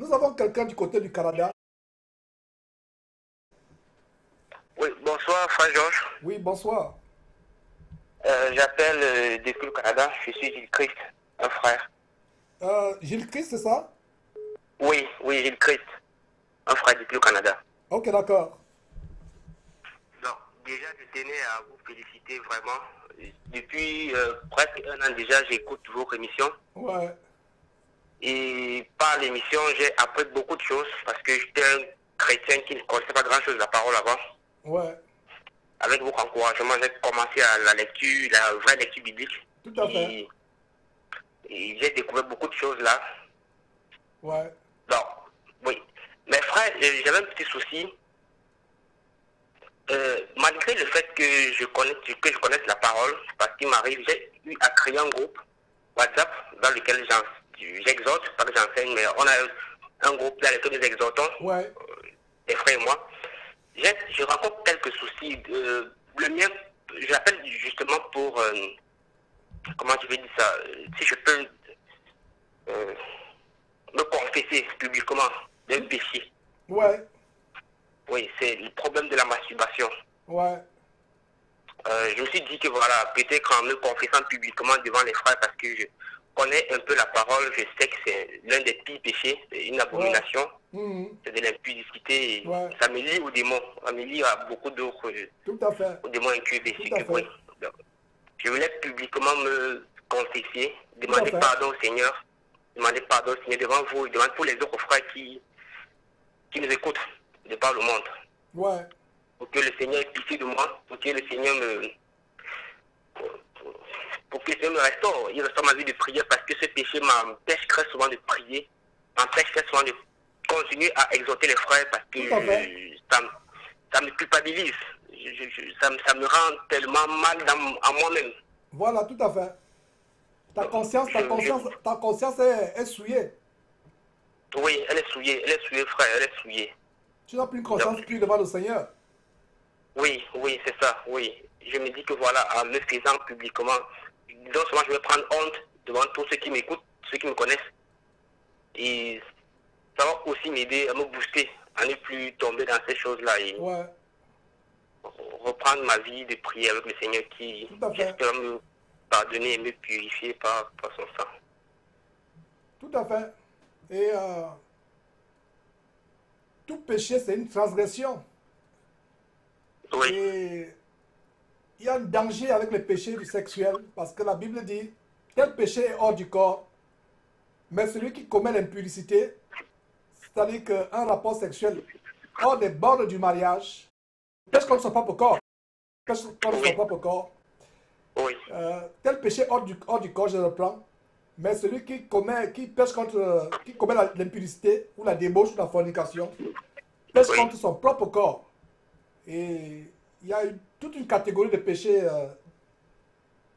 Nous avons quelqu'un du côté du Canada. Oui, bonsoir, frère Georges. Oui, bonsoir. J'appelle depuis le Canada. Je suis Gilles Christ, un frère. Gilles Christ, c'est ça? Oui, oui, Gilles Christ, un frère depuis le Canada. Ok, d'accord. Donc, déjà, je tenais à vous féliciter vraiment. Depuis presque un an déjà, j'écoute vos émissions. Ouais, Et par l'émission, j'ai appris beaucoup de choses parce que j'étais un chrétien qui ne connaissait pas grand-chose de la parole avant. ouais, Avec votre encouragement, j'ai commencé à la lecture, la vraie lecture biblique. tout à fait. Et j'ai découvert beaucoup de choses là. Ouais, Donc, oui. Mais frère, j'avais un petit souci. Malgré le fait que je connaisse la parole, parce qu'il m'arrive, j'ai eu à créer un groupe WhatsApp dans lequel j'exhorte, pas que j'enseigne, mais on a un groupe dans lequel nous exhortons, ouais, les frères et moi. Je rencontre quelques soucis. Le mien, j'appelle justement pour, comment je vais dire ça, si je peux euh, me confesser publiquement d'un péché. ouais, Oui, c'est le problème de la masturbation. ouais, Je me suis dit que voilà, peut-être en me confessant publiquement devant les frères, parce que je connais un peu la parole, je sais que c'est l'un des pires péchés, c'est une ouais, abomination, mhm, c'est de l'impudicité, et ouais, ça me lie aux démons, ça me lie à beaucoup d'autres, tout à fait, aux démons incubés, tout ce à que oui. fait, Donc, je voulais publiquement me confesser, tout à demander fait. pardon au Seigneur, demander pardon au Seigneur devant vous, et devant tous les autres frères qui nous écoutent de par le monde. Ouais, Pour que le Seigneur ait pitié de moi, pour que le Seigneur pour que le Seigneur me restaure. Il restaure ma vie de prière parce que ce péché m'empêche très souvent de prier, m'empêche très souvent de continuer à exhorter les frères parce que tout à fait. ça me culpabilise. Ça me rend tellement mal à moi-même. Voilà, tout à fait. Ta Donc, conscience, ta conscience est souillée. oui, elle est souillée, frère, elle est souillée. Tu n'as plus une Donc, conscience pure devant le Seigneur. oui, oui, c'est ça, oui. Je me dis que voilà, en me faisant publiquement, donc souvent je vais prendre honte devant tous ceux qui m'écoutent, ceux qui me connaissent. Et ça va aussi m'aider à me booster, à ne plus tomber dans ces choses-là et Ouais, reprendre ma vie de prier avec le Seigneur qui, tout à fait, j'espère, me pardonner et me purifier par son sang. tout à fait. Et tout péché, c'est une transgression. Oui, Et il y a un danger avec le péché du sexuel, parce que la Bible dit, tel péché est hors du corps, mais celui qui commet l'impudicité, c'est-à-dire qu'un rapport sexuel hors des bornes du mariage, pêche contre son propre corps, pêche contre son oui, propre corps. oui, Tel péché hors du corps, je reprends, mais celui qui pêche contre, qui commet l'impudicité, ou la débauche, ou la fornication, pêche oui, contre son propre corps. Et il y a toute une catégorie de péchés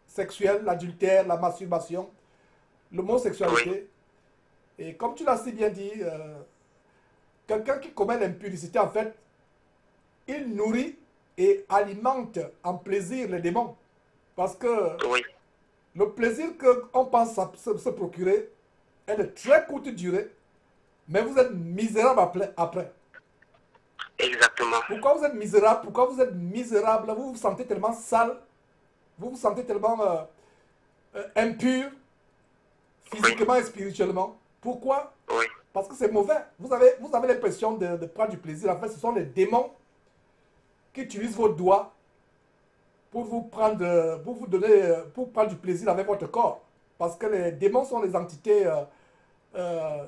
sexuels, l'adultère, la masturbation, oui, l'homosexualité. Et comme tu l'as si bien dit, quelqu'un qui commet l'impudicité, en fait, il nourrit et alimente en plaisir les démons. Parce que oui, le plaisir qu'on pense se procurer est de très courte durée, mais vous êtes misérable après. exactement. Pourquoi vous êtes misérable? Pourquoi vous êtes misérable? Vous vous sentez tellement sale, vous vous sentez tellement impur, Oui, physiquement et spirituellement. Pourquoi? oui, Parce que c'est mauvais. Vous avez l'impression de prendre du plaisir. En fait, ce sont les démons qui utilisent vos doigts pour vous prendre, pour vous donner, pour prendre du plaisir avec votre corps. Parce que les démons sont les entités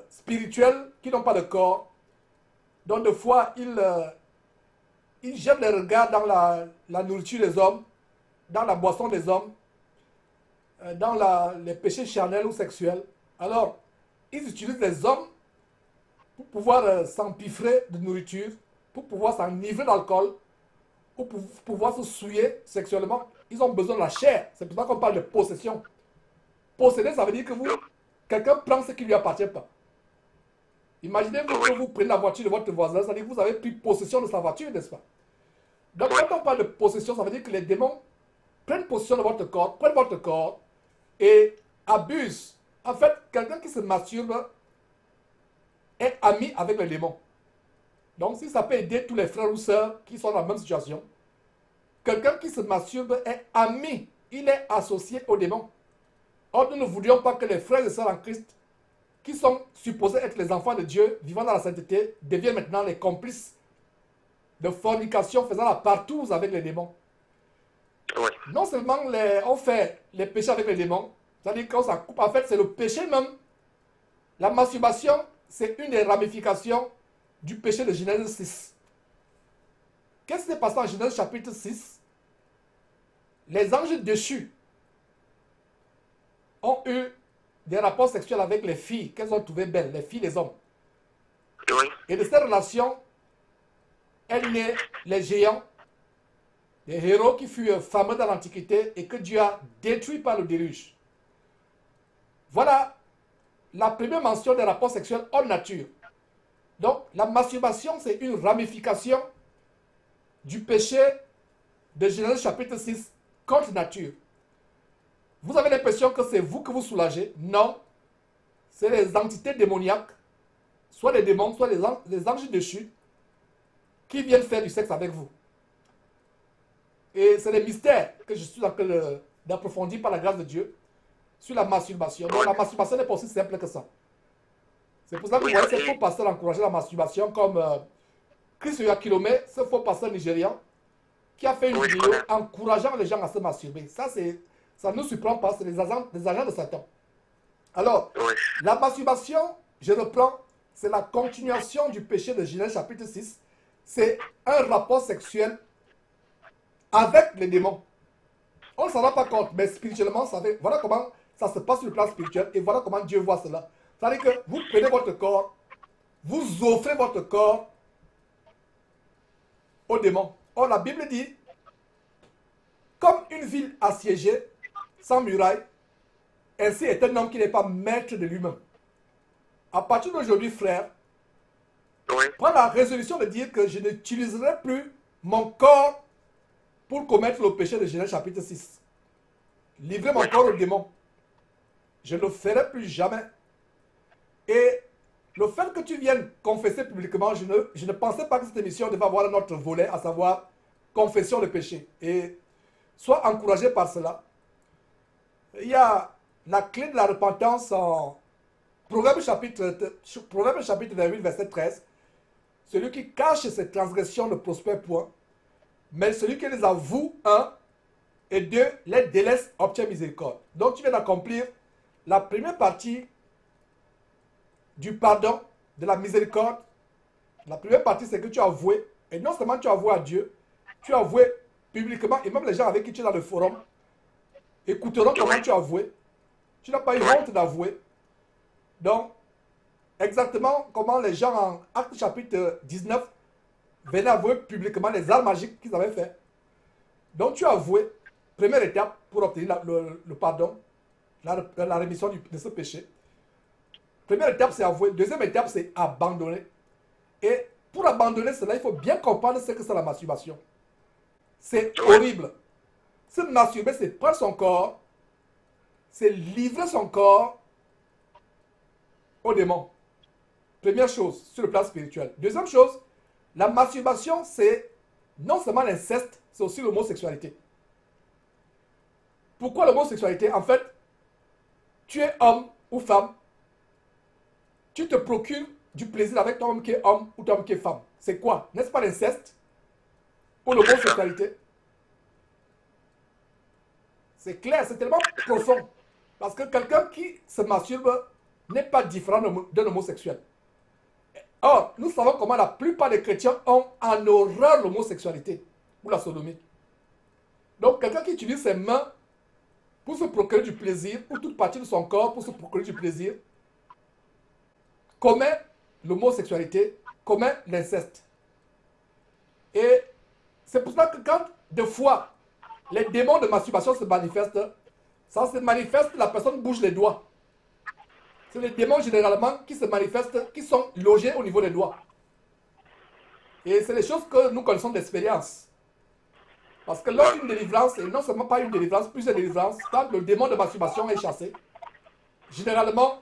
spirituelles qui n'ont pas de corps. Donc, de fois, ils jettent les regards dans la nourriture des hommes, dans la boisson des hommes, dans les péchés charnels ou sexuels. Alors, ils utilisent les hommes pour pouvoir s'empiffrer de nourriture, pour pouvoir s'enivrer d'alcool, pour pouvoir se souiller sexuellement. Ils ont besoin de la chair. C'est pour ça qu'on parle de possession. Posséder, ça veut dire que quelqu'un prend ce qui ne lui appartient pas. Imaginez-vous que oui, vous prenez la voiture de votre voisin, ça veut dire que vous avez pris possession de sa voiture, n'est-ce pas? Donc, oui, quand on parle de possession, ça veut dire que les démons prennent possession de votre corps, prennent votre corps et abusent. En fait, quelqu'un qui se masturbe, est ami avec le démon. Donc, si ça peut aider tous les frères ou sœurs qui sont dans la même situation, quelqu'un qui se masturbe est ami, il est associé au démon. Or, nous ne voudrions pas que les frères et sœurs en Christ, qui sont supposés être les enfants de Dieu, vivant dans la sainteté, deviennent maintenant les complices de fornication, faisant la partouze avec les démons. Oui. Non seulement on fait les péchés avec les démons, c'est-à-dire qu'on s'en coupe, en fait, c'est le péché même. La masturbation, c'est une des ramifications du péché de Genèse 6. Qu'est-ce qui s'est passé en Genèse chapitre 6? Les anges déchus ont eu des rapports sexuels avec les filles qu'elles ont trouvées belles, les filles des hommes. Oui. Et de cette relation, est né les géants, les héros qui furent fameux dans l'Antiquité et que Dieu a détruits par le déluge. Voilà la première mention des rapports sexuels hors nature. Donc, la masturbation, c'est une ramification du péché de Genèse chapitre 6 contre nature. Vous avez l'impression que c'est vous que vous soulagez? Non. C'est les entités démoniaques, soit les démons, soit les anges déchus, qui viennent faire du sexe avec vous. Et c'est les mystères que je suis en train d'approfondir par la grâce de Dieu sur la masturbation. Donc, la masturbation n'est pas aussi simple que ça. C'est pour ça que vous voyez ces faux pasteurs encourager la masturbation, comme Chris Yakilome, ce faux pasteur nigérian, qui a fait une vidéo encourageant les gens à se masturber. Ça ne nous surprend pas, c'est des agents de Satan. Alors, la masturbation, je reprends, c'est la continuation du péché de Genèse chapitre 6. C'est un rapport sexuel avec les démons. On ne s'en rend pas compte, mais spirituellement, voilà comment ça se passe sur le plan spirituel et voilà comment Dieu voit cela. C'est-à-dire que vous prenez votre corps, vous offrez votre corps aux démons. Or, la Bible dit, comme une ville assiégée, sans muraille, ainsi est un homme qui n'est pas maître de lui-même. À partir d'aujourd'hui, frère, prends la résolution de dire que je n'utiliserai plus mon corps pour commettre le péché de Genèse chapitre 6. Livrer mon corps au démon. Je ne le ferai plus jamais. Et le fait que tu viennes confesser publiquement, je ne pensais pas que cette émission devait avoir un autre volet, à savoir confession de péché. Et sois encouragé par cela. Il y a la clé de la repentance en Proverbe chapitre 28, verset 13. Celui qui cache ses transgressions ne prospère point, mais celui qui les avoue, un, et deux, les délaisse, obtient miséricorde. Donc tu viens d'accomplir la première partie du pardon, de la miséricorde. La première partie, c'est que tu as avoué, et non seulement tu as avoué à Dieu, tu as avoué publiquement, et même les gens avec qui tu es dans le forum écouteront comment tu as avoué. Tu n'as pas eu honte d'avouer. Donc, exactement comment les gens en Actes chapitre 19 venaient avouer publiquement les arts magiques qu'ils avaient fait. Donc, tu as avoué, première étape pour obtenir le pardon, la rémission de ce péché. Première étape, c'est avouer. Deuxième étape, c'est abandonner. Et pour abandonner cela, il faut bien comprendre ce que c'est la masturbation. C'est horrible. Se masturber, c'est prendre son corps, c'est livrer son corps au démon. Première chose, sur le plan spirituel. Deuxième chose, la masturbation, c'est non seulement l'inceste, c'est aussi l'homosexualité. Pourquoi l'homosexualité? En fait, tu es homme ou femme, tu te procures du plaisir avec ton homme qui est homme ou ton homme qui est femme. C'est quoi? N'est-ce pas l'inceste? Ou l'homosexualité? C'est clair, c'est tellement profond. Parce que quelqu'un qui se masturbe n'est pas différent d'un homosexuel. Or, nous savons comment la plupart des chrétiens ont en horreur l'homosexualité ou la sodomie. Donc, quelqu'un qui utilise ses mains pour se procurer du plaisir, ou toute partie de son corps pour se procurer du plaisir, commet l'homosexualité, commet l'inceste. Et c'est pour ça que quand, des fois, les démons de masturbation se manifestent, ça se manifeste, la personne bouge les doigts. C'est les démons généralement qui se manifestent, qui sont logés au niveau des doigts. Et c'est les choses que nous connaissons d'expérience. Parce que lors d'une délivrance, et non seulement pas une délivrance, plusieurs délivrances, quand le démon de masturbation est chassé, généralement,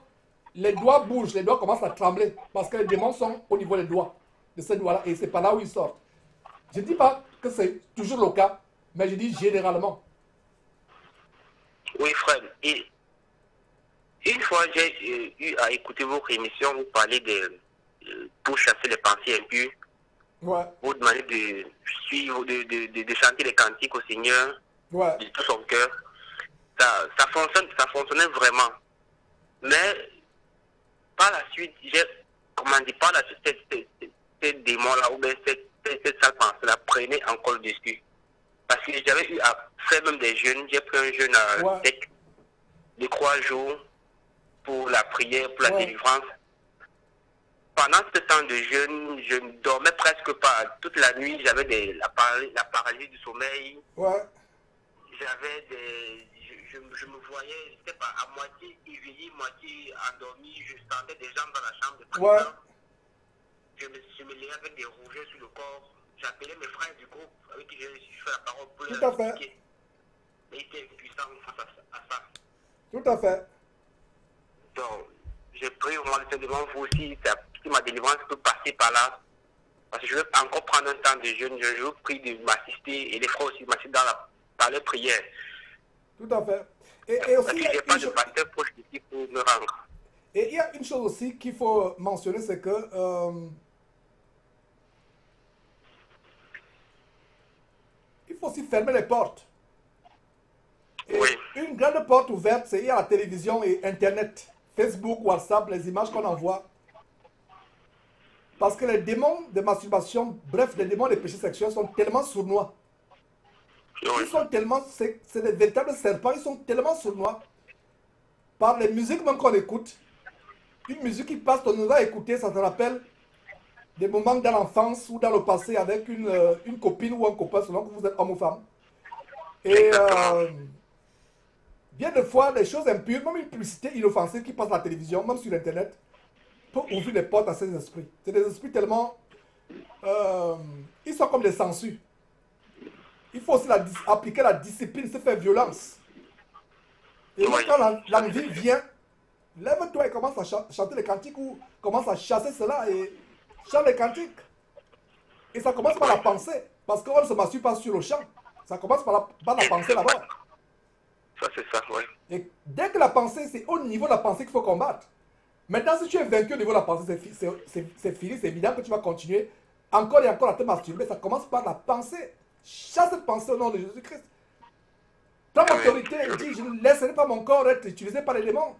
les doigts bougent, les doigts commencent à trembler parce que les démons sont au niveau des doigts, de ces doigts-là, et c'est par là où ils sortent. Je ne dis pas que c'est toujours le cas, mais je dis généralement. Oui, frère. Et une fois, j'ai eu à écouter votre émission, vous parlez de pour chasser les pensées impures. Ouais. Vous demandez de suivre, de chanter les cantiques au Seigneur, Ouais. de tout son cœur. Ça fonctionnait vraiment. Mais par la suite, par la suite, ces démons-là, ou bien cette sale pensée-là prenait encore le dessus. Parce que j'avais eu à faire même des jeûnes. J'ai pris un jeûne sec de 3 jours pour la prière, pour la délivrance. Pendant ce temps de jeûne, je ne dormais presque pas. Toute la nuit, j'avais la paralysie du sommeil. Ouais. Je me voyais, je sais pas, à moitié éveillé, moitié endormi. Je sentais des gens dans la chambre de prière. Je me levais avec des rougeurs sur le corps. J'appelais mes frères du groupe avec qui j'ai fait la parole pour les expliquer. Mais ils étaient puissants face à ça. Tout à fait. Donc, j'ai pris vraiment le devant vous aussi, si ma délivrance peut passer par là. Parce que je veux encore prendre un temps de jeûne. Je vous prie de m'assister et les frères aussi m'assister par leur prière. Tout à fait. Et aussi, parce que je n'ai pas de pasteur proche d'ici pour me rendre. Et il y a une chose aussi qu'il faut mentionner, c'est que il faut aussi fermer les portes. Et oui. Une grande porte ouverte, c'est il y a la télévision et Internet, Facebook, WhatsApp, les images qu'on envoie. Parce que les démons de masturbation, bref, les démons des péchés sexuels sont tellement sournois. Ils sont tellement, c'est des véritables serpents, ils sont tellement sournois. Par les musiques même qu'on écoute, une musique qui passe, on nous a écouté, ça te rappelle des moments dans l'enfance ou dans le passé avec une copine ou un copain, selon que vous êtes homme ou femme. Et bien de fois, les choses impures, même une publicité inoffensive qui passe à la télévision, même sur Internet, peut ouvrir les portes à ces esprits. C'est des esprits tellement... ils sont comme des sangsues. Il faut aussi appliquer la discipline, se faire violence. Et quand l'envie vient, lève-toi et commence à chanter les cantiques ou commence à chasser cela et chante les cantiques. Et ça commence par la pensée. Parce qu'on ne se masturbe pas sur le champ. Ça commence par la pensée là-bas. Ça, c'est ça, oui. Et dès que la pensée, c'est au niveau de la pensée qu'il faut combattre. Maintenant, si tu es vaincu au niveau de la pensée, c'est fini, c'est évident que tu vas continuer encore et encore à te masturber. Ça commence par la pensée. Chasse cette pensée au nom de Jésus-Christ. Prends l'autorité et dis, je ne laisserai pas mon corps être utilisé par les démons.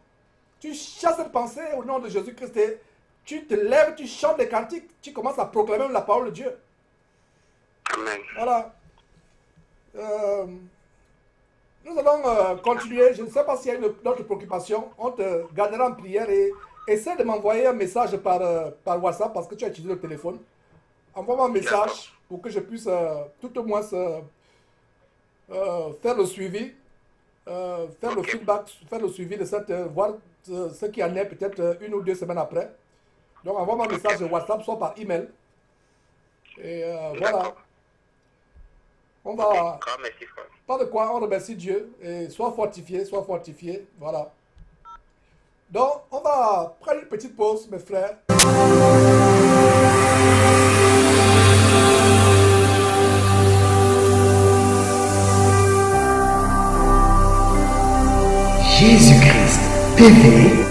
Tu chasses cette pensée au nom de Jésus-Christ et tu te lèves, tu chantes des cantiques, tu commences à proclamer la parole de Dieu. Amen. Voilà. Nous allons continuer. Je ne sais pas s'il y a une autre préoccupation. On te gardera en prière et essaie de m'envoyer un message par WhatsApp parce que tu as utilisé le téléphone. Envoie-moi un message pour que je puisse tout au moins faire le suivi, faire le feedback, faire le suivi de cette, voir ce qui en est peut-être 1 ou 2 semaines après. Donc envoie-moi un message de WhatsApp, soit par email. Et voilà. On va... Pas de quoi, on remercie Dieu. Et sois fortifié, voilà. Donc, on va prendre une petite pause, mes frères. Jésus-Christ TV,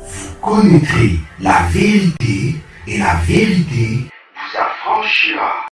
vous connaîtrez la vérité et la vérité vous affranchira.